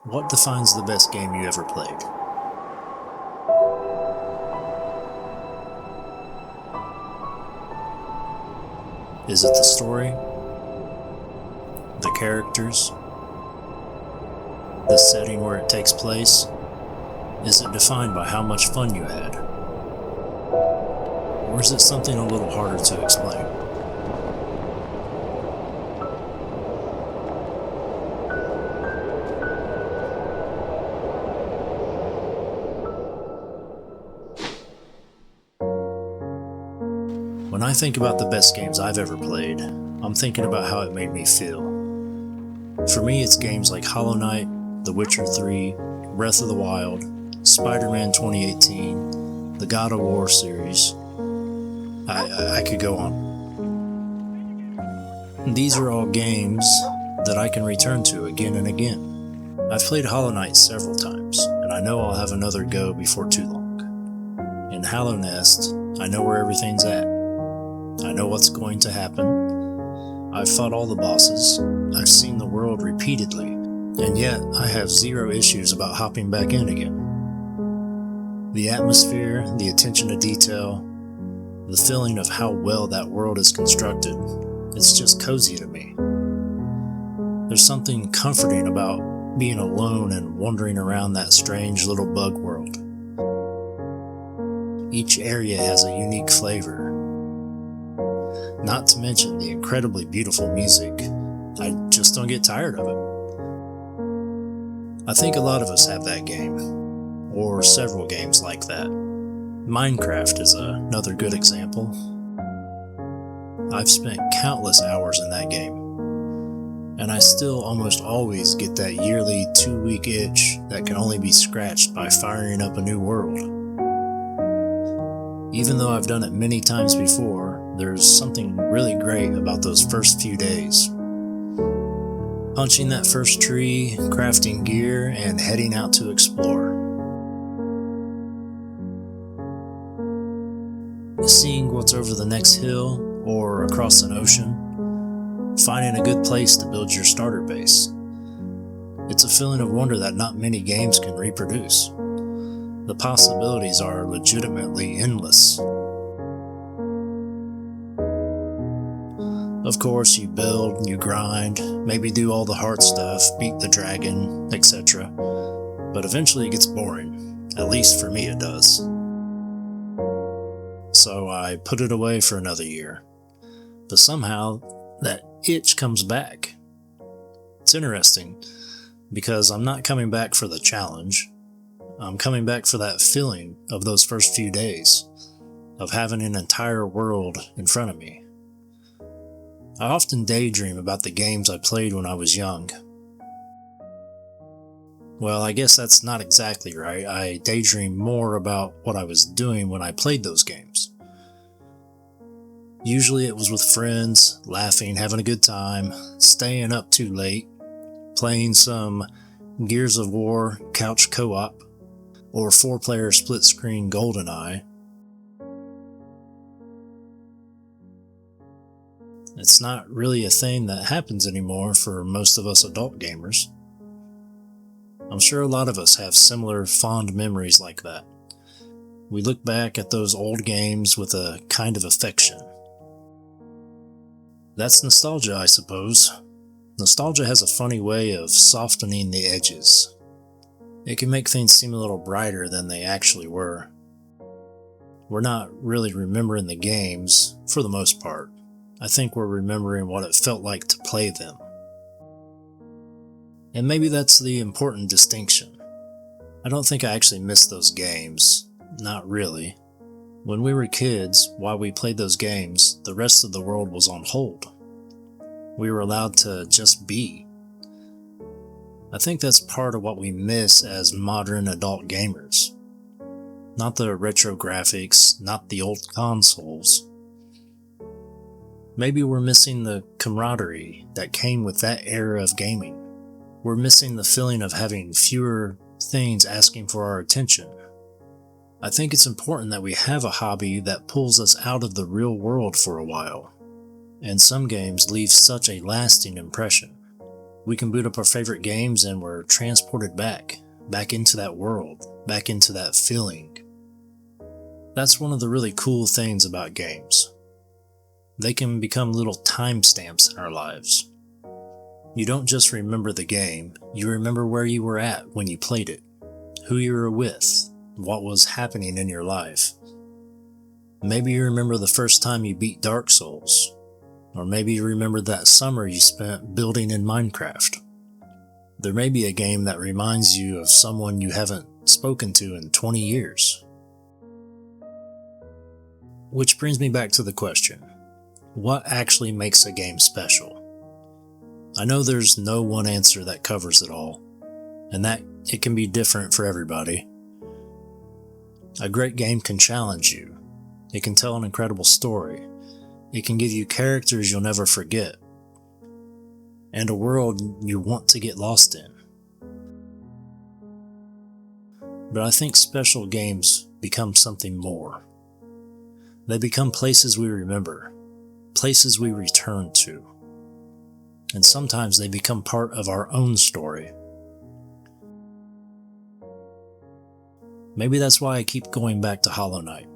What defines the best game you ever played? Is it the story, the characters, the setting where it takes place? Is it defined by how much fun you had? Or is it something a little harder to explain? When I think about the best games I've ever played, I'm thinking about how it made me feel. For me, it's games like Hollow Knight, The Witcher 3, Breath of the Wild, Spider-Man 2018, the God of War series. I could go on. These are all games that I can return to again and again. I've played Hollow Knight several times, and I know I'll have another go before too long. In Hallownest, I know where everything's at. I know what's going to happen. I've fought all the bosses. I've seen the world repeatedly, and yet I have zero issues about hopping back in again. The atmosphere, the attention to detail, the feeling of how well that world is constructed, it's just cozy to me. There's something comforting about being alone and wandering around that strange little bug world. Each area has a unique flavor. Not to mention the incredibly beautiful music. I just don't get tired of it. I think a lot of us have that game, or several games like that. Minecraft is another good example. I've spent countless hours in that game, and I still almost always get that yearly 2-week itch that can only be scratched by firing up a new world. Even though I've done it many times before, there's something really great about those first few days. Punching that first tree, crafting gear, and heading out to explore. Seeing what's over the next hill or across an ocean. Finding a good place to build your starter base. It's a feeling of wonder that not many games can reproduce. The possibilities are legitimately endless. Of course, you build, you grind, maybe do all the hard stuff, beat the dragon, etc. But eventually it gets boring. At least for me it does. So I put it away for another year. But somehow, that itch comes back. It's interesting, because I'm not coming back for the challenge. I'm coming back for that feeling of those first few days, of having an entire world in front of me. I often daydream about the games I played when I was young. Well, I guess that's not exactly right. I daydream more about what I was doing when I played those games. Usually it was with friends, laughing, having a good time, staying up too late, playing some Gears of War couch co-op, or 4-player split-screen GoldenEye. It's not really a thing that happens anymore for most of us adult gamers. I'm sure a lot of us have similar fond memories like that. We look back at those old games with a kind of affection. That's nostalgia, I suppose. Nostalgia has a funny way of softening the edges. It can make things seem a little brighter than they actually were. We're not really remembering the games, for the most part. I think we're remembering what it felt like to play them. And maybe that's the important distinction. I don't think I actually miss those games. Not really. When we were kids, while we played those games, the rest of the world was on hold. We were allowed to just be. I think that's part of what we miss as modern adult gamers. Not the retro graphics, not the old consoles. Maybe we're missing the camaraderie that came with that era of gaming. We're missing the feeling of having fewer things asking for our attention. I think it's important that we have a hobby that pulls us out of the real world for a while. And some games leave such a lasting impression. We can boot up our favorite games and we're transported back into that world, back into that feeling. That's one of the really cool things about games. They can become little timestamps in our lives. You don't just remember the game, you remember where you were at when you played it, who you were with, what was happening in your life. Maybe you remember the first time you beat Dark Souls, or maybe you remember that summer you spent building in Minecraft. There may be a game that reminds you of someone you haven't spoken to in 20 years. Which brings me back to the question, what actually makes a game special? I know there's no one answer that covers it all, and that it can be different for everybody. A great game can challenge you. It can tell an incredible story. It can give you characters you'll never forget, and a world you want to get lost in. But I think special games become something more. They become places we remember, places we return to, and sometimes they become part of our own story. Maybe that's why I keep going back to Hollow Knight.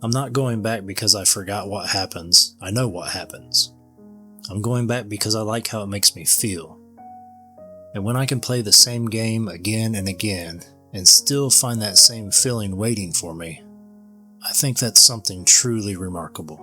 I'm not going back because I forgot what happens. I know what happens. I'm going back because I like how it makes me feel. And when I can play the same game again and again and still find that same feeling waiting for me, I think that's something truly remarkable.